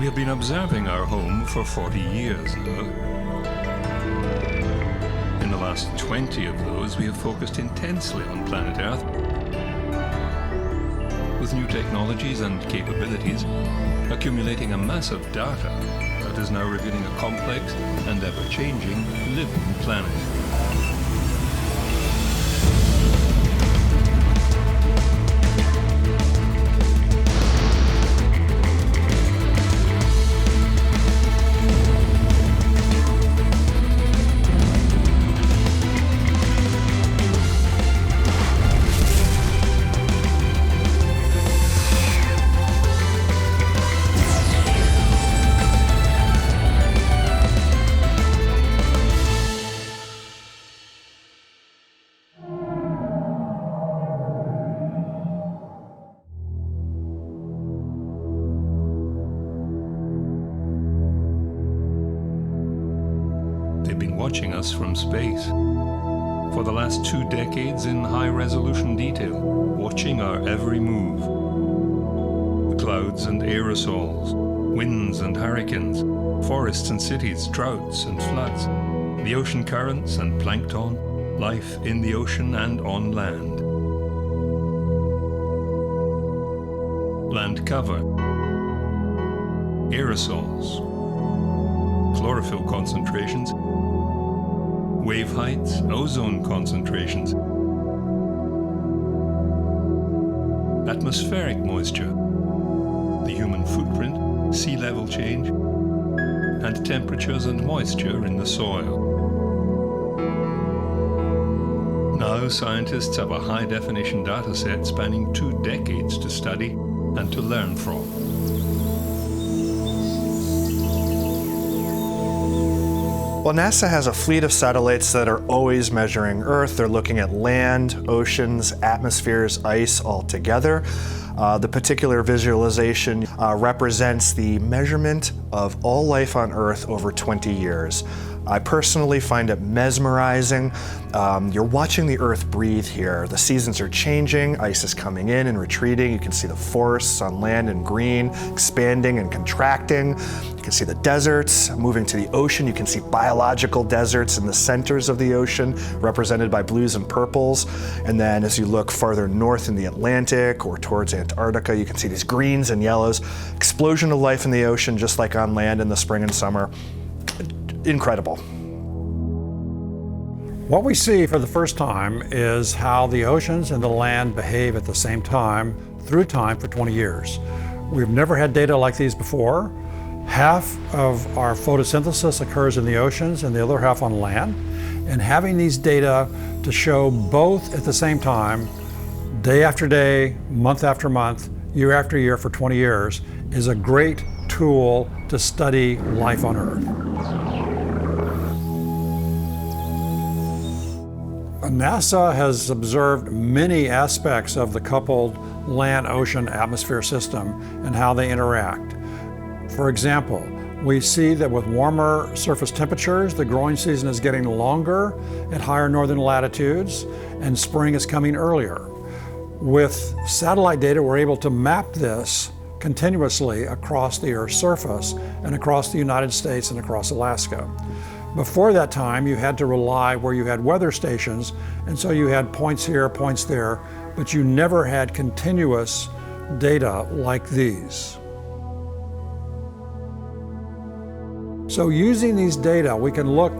We have been observing our home for 40 years now. In the last 20 of those, we have focused intensely on planet Earth. With new technologies and capabilities, accumulating a massive data that is now revealing a complex and ever-changing living planet. They've been watching us from space for the last 2 decades in high-resolution detail, watching our every move. The clouds and aerosols, winds and hurricanes, forests and cities, droughts and floods, the ocean currents and plankton, life in the ocean and on land. Land cover, aerosols, chlorophyll concentrations, wave heights, ozone concentrations, atmospheric moisture, the human footprint, sea level change, and temperatures and moisture in the soil. Now scientists have a high-definition data set spanning 2 decades to study and to learn from. Well, NASA has a fleet of satellites that are always measuring Earth. They're looking at land, oceans, atmospheres, ice all together. The particular visualization represents the measurement of all life on Earth over 20 years. I personally find it mesmerizing. You're watching the Earth breathe here. The seasons are changing, ice is coming in and retreating. You can see the forests on land in green, expanding and contracting. You can see the deserts moving to the ocean. You can see biological deserts in the centers of the ocean, represented by blues and purples. And then as you look farther north in the Atlantic or towards Antarctica, you can see these greens and yellows. Explosion of life in the ocean, just like on land in the spring and summer. Incredible. What we see for the first time is how the oceans and the land behave at the same time through time for 20 years. We've never had data like these before. Half of our photosynthesis occurs in the oceans and the other half on land. And having these data to show both at the same time, day after day, month after month, year after year for 20 years, is a great tool to study life on Earth. NASA has observed many aspects of the coupled land-ocean atmosphere system and how they interact. For example, we see that with warmer surface temperatures, the growing season is getting longer at higher northern latitudes, and spring is coming earlier. With satellite data, we're able to map this continuously across the Earth's surface and across the United States and across Alaska. Before that time, you had to rely where you had weather stations, and so you had points here, points there, but you never had continuous data like these. So using these data, we can look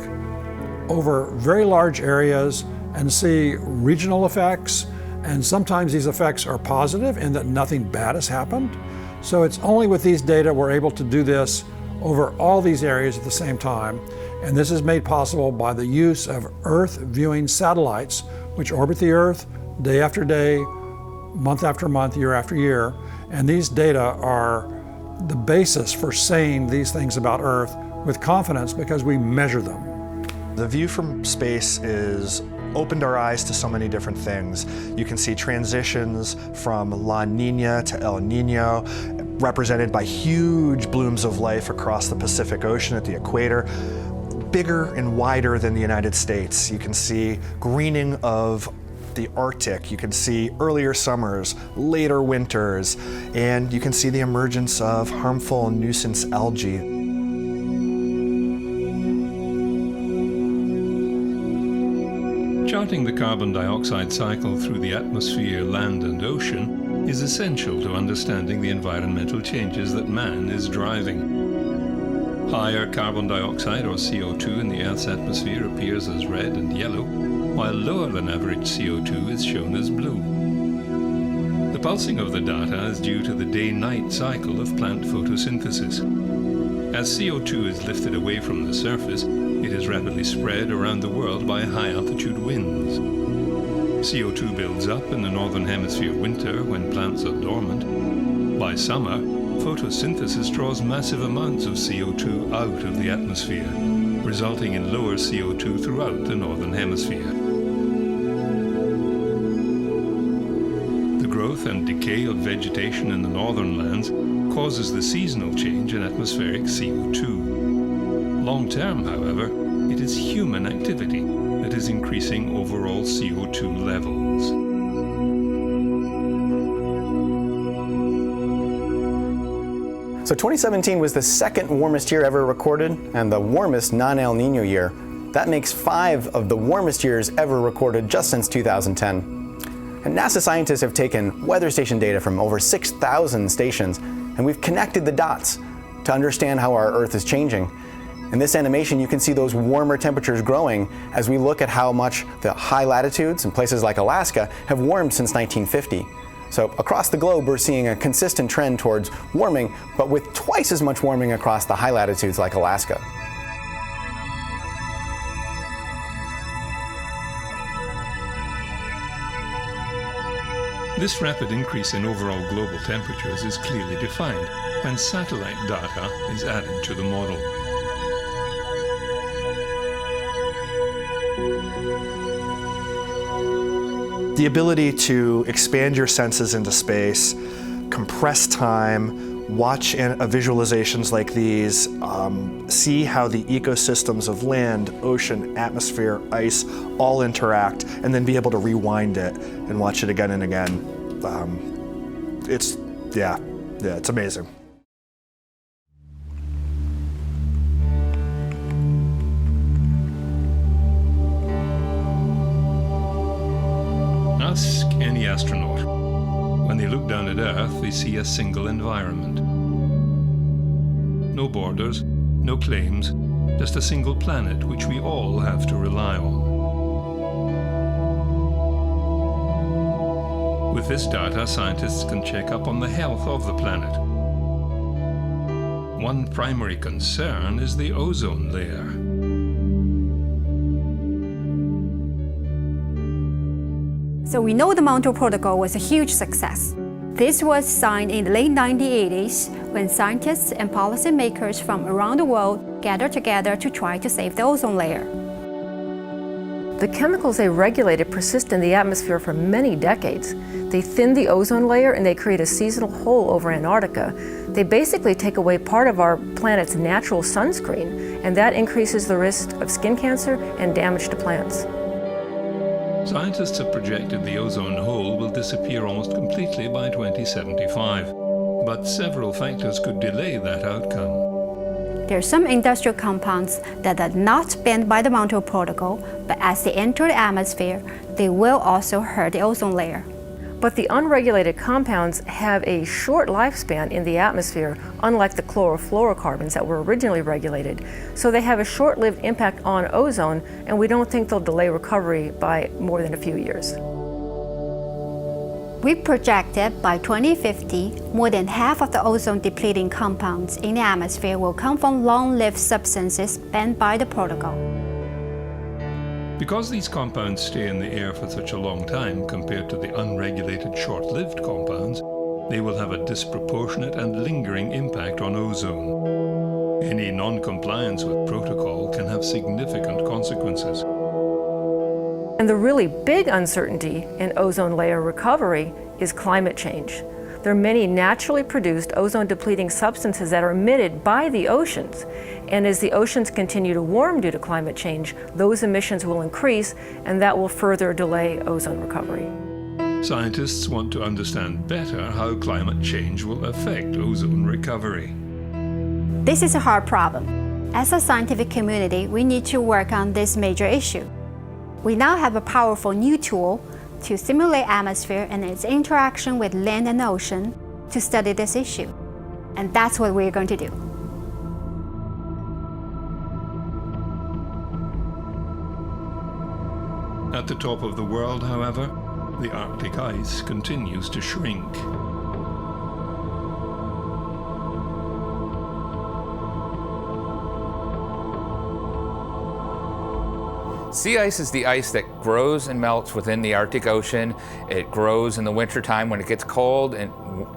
over very large areas and see regional effects, and sometimes these effects are positive in that nothing bad has happened. So it's only with these data we're able to do this over all these areas at the same time. And this is made possible by the use of Earth viewing satellites, which orbit the Earth day after day, month after month, year after year. And these data are the basis for saying these things about Earth with confidence because we measure them. The view from space is opened our eyes to so many different things. You can see transitions from La Nina to El Nino, represented by huge blooms of life across the Pacific Ocean at the equator, bigger and wider than the United States. You can see greening of the Arctic, you can see earlier summers, later winters, and you can see the emergence of harmful nuisance algae. Charting the carbon dioxide cycle through the atmosphere, land, and ocean is essential to understanding the environmental changes that man is driving. Higher carbon dioxide, or CO2, in the Earth's atmosphere appears as red and yellow, while lower than average CO2 is shown as blue. The pulsing of the data is due to the day-night cycle of plant photosynthesis. As CO2 is lifted away from the surface, it is rapidly spread around the world by high-altitude winds. CO2 builds up in the northern hemisphere winter when plants are dormant. By summer, photosynthesis draws massive amounts of CO2 out of the atmosphere, resulting in lower CO2 throughout the northern hemisphere. The growth and decay of vegetation in the northern lands causes the seasonal change in atmospheric CO2. Long-term, however, it is human activity that is increasing overall CO2 levels. So 2017 was the second warmest year ever recorded and the warmest non-El Nino year. That makes 5 of the warmest years ever recorded just since 2010. And NASA scientists have taken weather station data from over 6,000 stations, and we've connected the dots to understand how our Earth is changing. In this animation, you can see those warmer temperatures growing as we look at how much the high latitudes in places like Alaska have warmed since 1950. So across the globe, we're seeing a consistent trend towards warming, but with twice as much warming across the high latitudes like Alaska. This rapid increase in overall global temperatures is clearly defined when satellite data is added to the model. The ability to expand your senses into space, compress time, watch visualizations like these, see how the ecosystems of land, ocean, atmosphere, ice all interact, and then be able to rewind it and watch it again and again. It's amazing. Ask any astronaut. When they look down at Earth, they see a single environment. No borders, no claims, just a single planet which we all have to rely on. With this data, scientists can check up on the health of the planet. One primary concern is the ozone layer. So we know the Montreal Protocol was a huge success. This was signed in the late 1980s when scientists and policymakers from around the world gathered together to try to save the ozone layer. The chemicals they regulated persist in the atmosphere for many decades. They thin the ozone layer and they create a seasonal hole over Antarctica. They basically take away part of our planet's natural sunscreen, and that increases the risk of skin cancer and damage to plants. Scientists have projected the ozone hole will disappear almost completely by 2075, but several factors could delay that outcome. There are some industrial compounds that are not banned by the Montreal Protocol, but as they enter the atmosphere, they will also hurt the ozone layer. But the unregulated compounds have a short lifespan in the atmosphere, unlike the chlorofluorocarbons that were originally regulated. So they have a short-lived impact on ozone, and we don't think they'll delay recovery by more than a few years. We projected by 2050, more than half of the ozone-depleting compounds in the atmosphere will come from long-lived substances banned by the protocol. Because these compounds stay in the air for such a long time compared to the unregulated short-lived compounds, they will have a disproportionate and lingering impact on ozone. Any non-compliance with protocol can have significant consequences. And the really big uncertainty in ozone layer recovery is climate change. There are many naturally produced ozone-depleting substances that are emitted by the oceans, And as the oceans continue to warm due to climate change, those emissions will increase, and that will further delay ozone recovery. Scientists want to understand better how climate change will affect ozone recovery. This is a hard problem. As a scientific community, we need to work on this major issue. We now have a powerful new tool to simulate atmosphere and its interaction with land and ocean to study this issue. And that's what we're going to do. At the top of the world, however, the Arctic ice continues to shrink. Sea ice is the ice that grows and melts within the Arctic Ocean. It grows in the wintertime when it gets cold and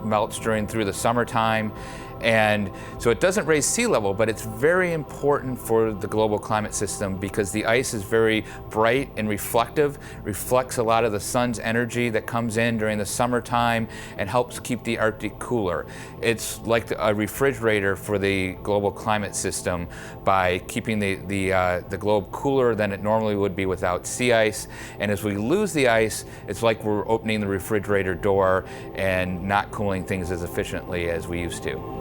melts through the summertime. And so it doesn't raise sea level, but it's very important for the global climate system because the ice is very bright and reflective, reflects a lot of the sun's energy that comes in during the summertime and helps keep the Arctic cooler. It's like a refrigerator for the global climate system by keeping the globe cooler than it normally would be without sea ice. And as we lose the ice, it's like we're opening the refrigerator door and not cooling things as efficiently as we used to.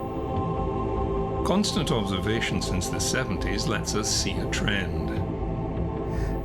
Constant observation since the 70s lets us see a trend.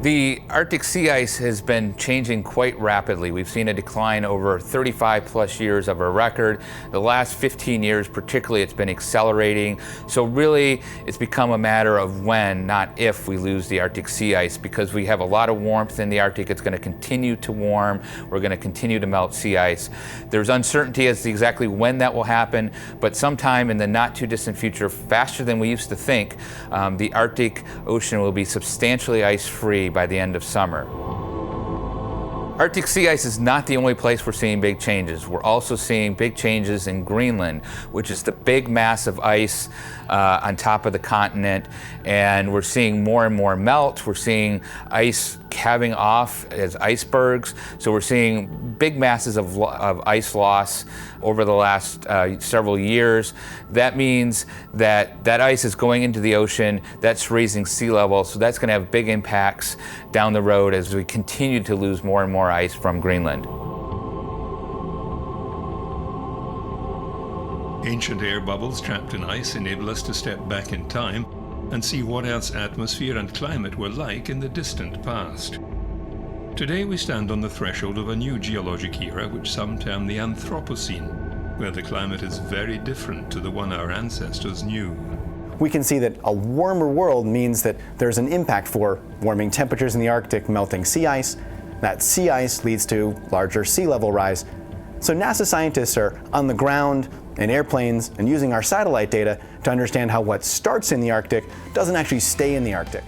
The Arctic sea ice has been changing quite rapidly. We've seen a decline over 35 plus years of a record. The last 15 years particularly, it's been accelerating. So really, it's become a matter of when, not if, we lose the Arctic sea ice because we have a lot of warmth in the Arctic. It's going to continue to warm. We're going to continue to melt sea ice. There's uncertainty as to exactly when that will happen, but sometime in the not too distant future, faster than we used to think, the Arctic Ocean will be substantially ice-free by the end of summer. Arctic sea ice is not the only place we're seeing big changes. We're also seeing big changes in Greenland, which is the big mass of ice on top of the continent, and we're seeing more and more melt. We're seeing ice calving off as icebergs, so we're seeing big masses of ice loss over the last several years. That means that ice is going into the ocean, that's raising sea level, so that's going to have big impacts down the road as we continue to lose more and more ice from Greenland. Ancient air bubbles trapped in ice enable us to step back in time and see what Earth's atmosphere and climate were like in the distant past. Today we stand on the threshold of a new geologic era which some term the Anthropocene, where the climate is very different to the one our ancestors knew. We can see that a warmer world means that there's an impact for warming temperatures in the Arctic, melting sea ice. That sea ice leads to larger sea level rise. So NASA scientists are on the ground in airplanes and using our satellite data to understand how what starts in the Arctic doesn't actually stay in the Arctic.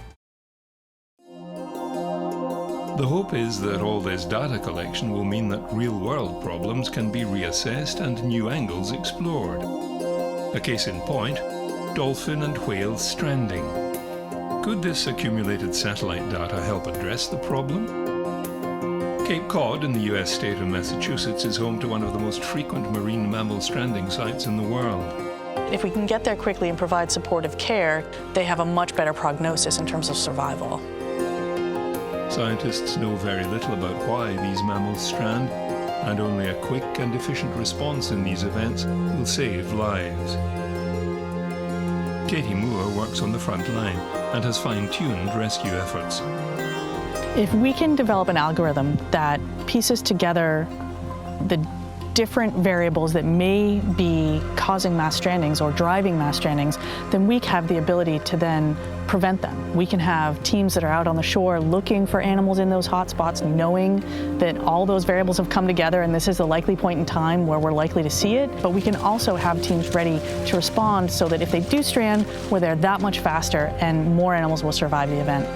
The hope is that all this data collection will mean that real-world problems can be reassessed and new angles explored. A case in point, dolphin and whale stranding. Could this accumulated satellite data help address the problem? Cape Cod in the US state of Massachusetts is home to one of the most frequent marine mammal stranding sites in the world. If we can get there quickly and provide supportive care, they have a much better prognosis in terms of survival. Scientists know very little about why these mammals strand, and only a quick and efficient response in these events will save lives. Katie Moore works on the front line and has fine-tuned rescue efforts. If we can develop an algorithm that pieces together the different variables that may be causing mass strandings or driving mass strandings, then we have the ability to then prevent them. We can have teams that are out on the shore looking for animals in those hot spots, knowing that all those variables have come together and this is the likely point in time where we're likely to see it. But we can also have teams ready to respond so that if they do strand, we're there that much faster and more animals will survive the event.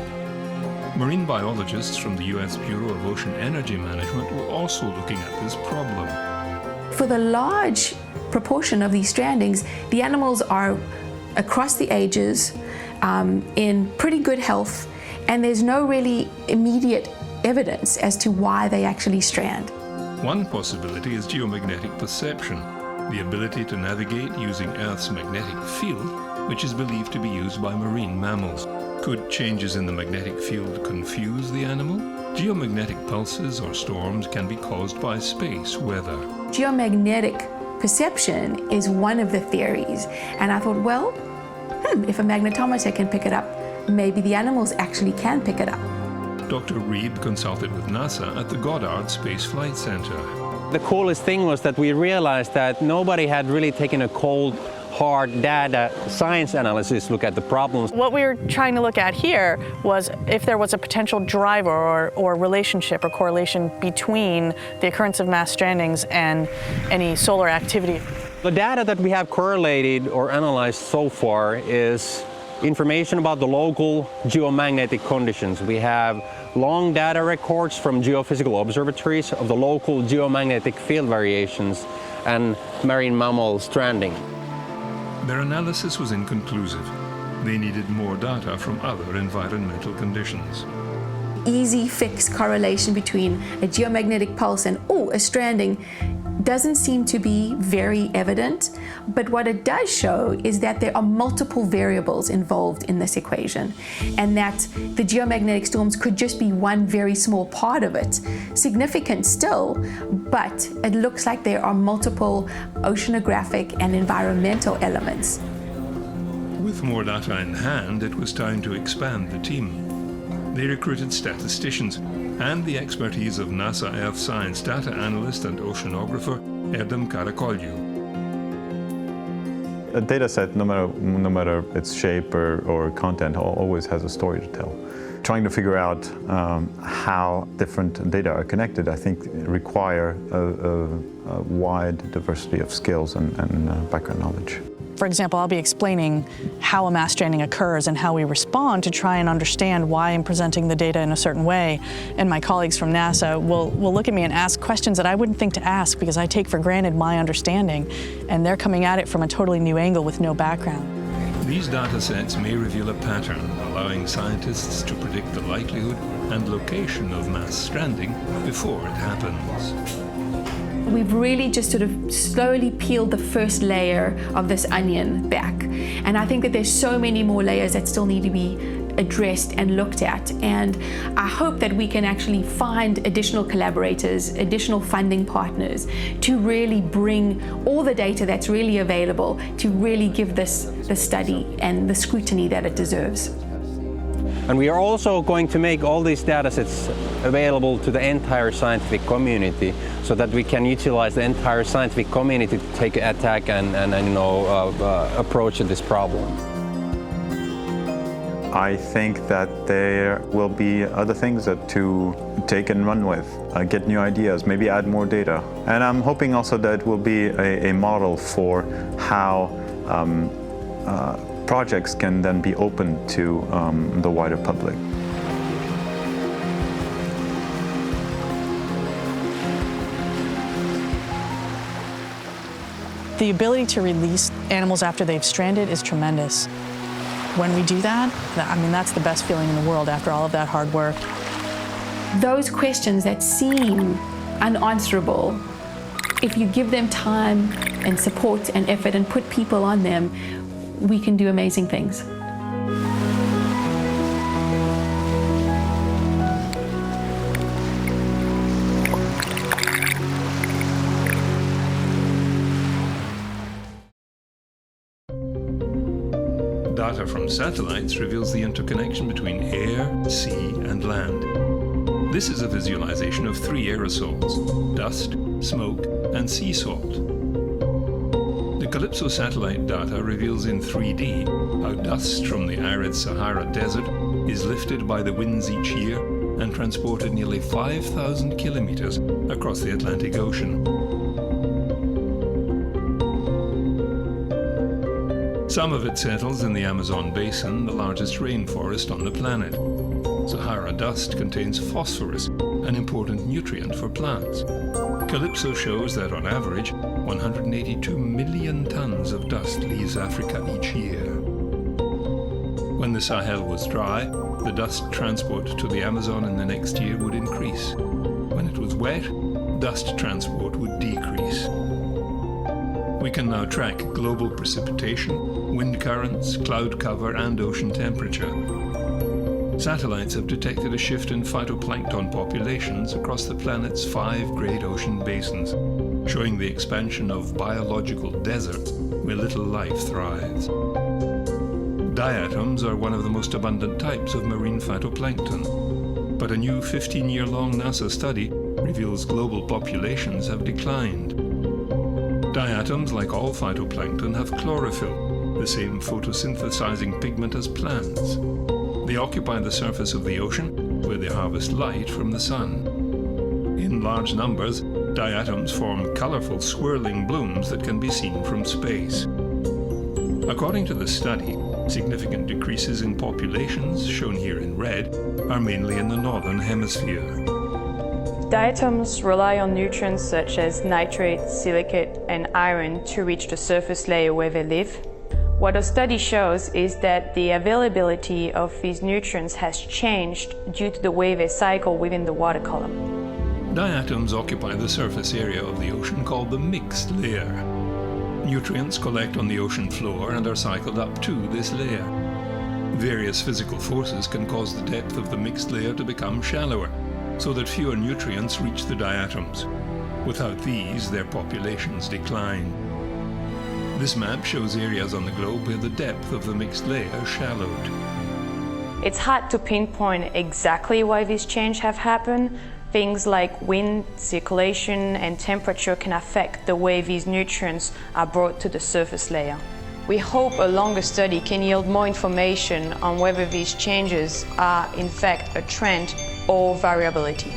Marine biologists from the US Bureau of Ocean Energy Management were also looking at this problem. For the large proportion of these strandings, the animals are across the ages, in pretty good health, and there's no really immediate evidence as to why they actually strand. One possibility is geomagnetic perception. the ability to navigate using Earth's magnetic field, which is believed to be used by marine mammals. Could changes in the magnetic field confuse the animal? Geomagnetic pulses or storms can be caused by space weather. Geomagnetic perception is one of the theories, and I thought, well, if a magnetometer can pick it up, maybe the animals actually can pick it up. Dr. Reed consulted with NASA at the Goddard Space Flight Center. The coolest thing was that we realized that nobody had really taken a cold, hard data science analysis look at the problems. What we were trying to look at here was if there was a potential driver or relationship or correlation between the occurrence of mass strandings and any solar activity. The data that we have correlated or analyzed so far is information about the local geomagnetic conditions. We have long data records from geophysical observatories of the local geomagnetic field variations and marine mammal stranding. Their analysis was inconclusive. They needed more data from other environmental conditions. Easy fix correlation between a geomagnetic pulse and a stranding doesn't seem to be very evident, but what it does show is that there are multiple variables involved in this equation, and that the geomagnetic storms could just be one very small part of it. Significant still, but it looks like there are multiple oceanographic and environmental elements. With more data in hand, it was time to expand the team. They recruited statisticians and the expertise of NASA Earth Science data analyst and oceanographer Erdem Karakolu. A data set, no matter its shape or content, always has a story to tell. Trying to figure out how different data are connected, I think, require a wide diversity of skills and background knowledge. For example, I'll be explaining how a mass stranding occurs and how we respond to try and understand why I'm presenting the data in a certain way. And my colleagues from NASA will look at me and ask questions that I wouldn't think to ask because I take for granted my understanding, and they're coming at it from a totally new angle with no background. These data sets may reveal a pattern, allowing scientists to predict the likelihood and location of mass stranding before it happens. We've really just sort of slowly peeled the first layer of this onion back. And I think that there's so many more layers that still need to be addressed and looked at. And I hope that we can actually find additional collaborators, additional funding partners to really bring all the data that's really available to really give this the study and the scrutiny that it deserves. And we are also going to make all these data sets available to the entire scientific community so that we can utilize the entire scientific community to take an attack and approach this problem. I think that there will be other things to take and run with, get new ideas, maybe add more data. And I'm hoping also that it will be a model for how projects can then be open to the wider public. The ability to release animals after they've stranded is tremendous. When we do that, that's the best feeling in the world after all of that hard work. Those questions that seem unanswerable, if you give them time and support and effort and put people on them, we can do amazing things. Data from satellites reveals the interconnection between air, sea, and land. This is a visualization of three aerosols: dust, smoke, and sea salt. The Calypso satellite data reveals in 3D how dust from the arid Sahara Desert is lifted by the winds each year and transported nearly 5,000 kilometers across the Atlantic Ocean. Some of it settles in the Amazon basin, the largest rainforest on the planet. Sahara dust contains phosphorus, an important nutrient for plants. Calypso shows that on average, 182 million tons of dust leaves Africa each year. When the Sahel was dry, the dust transport to the Amazon in the next year would increase. When it was wet, dust transport would decrease. We can now track global precipitation, wind currents, cloud cover, and ocean temperature. Satellites have detected a shift in phytoplankton populations across the planet's 5 great ocean basins, showing the expansion of biological deserts where little life thrives. Diatoms are one of the most abundant types of marine phytoplankton, but a new 15-year-long NASA study reveals global populations have declined. Diatoms, like all phytoplankton, have chlorophyll, the same photosynthesizing pigment as plants. They occupy the surface of the ocean, where they harvest light from the sun. In large numbers, diatoms form colorful swirling blooms that can be seen from space. According to the study, significant decreases in populations, shown here in red, are mainly in the northern hemisphere. Diatoms rely on nutrients such as nitrate, silicate, and iron to reach the surface layer where they live. What our study shows is that the availability of these nutrients has changed due to the way they cycle within the water column. Diatoms occupy the surface area of the ocean called the mixed layer. Nutrients collect on the ocean floor and are cycled up to this layer. Various physical forces can cause the depth of the mixed layer to become shallower, so that fewer nutrients reach the diatoms. Without these, their populations decline. This map shows areas on the globe where the depth of the mixed layer shallowed. It's hard to pinpoint exactly why this change have happened. Things like wind, circulation, and temperature can affect the way these nutrients are brought to the surface layer. We hope a longer study can yield more information on whether these changes are in fact a trend or variability.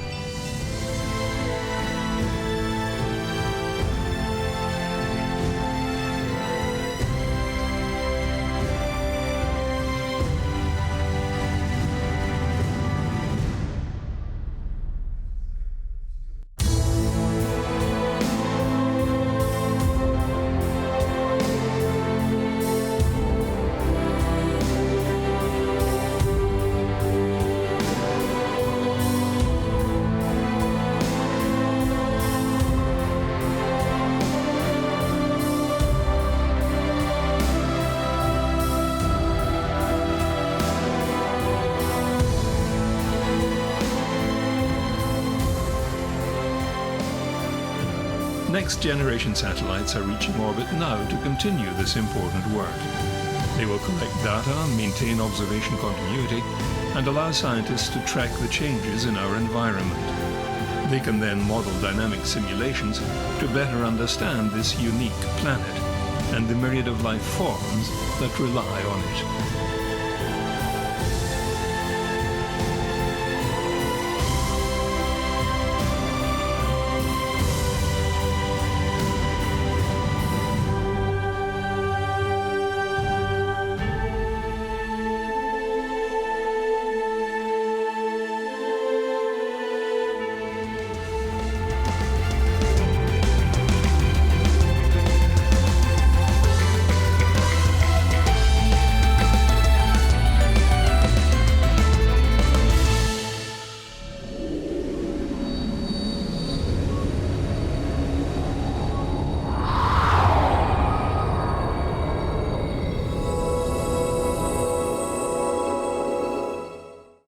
Next-generation satellites are reaching orbit now to continue this important work. They will collect data, maintain observation continuity, and allow scientists to track the changes in our environment. They can then model dynamic simulations to better understand this unique planet and the myriad of life forms that rely on it.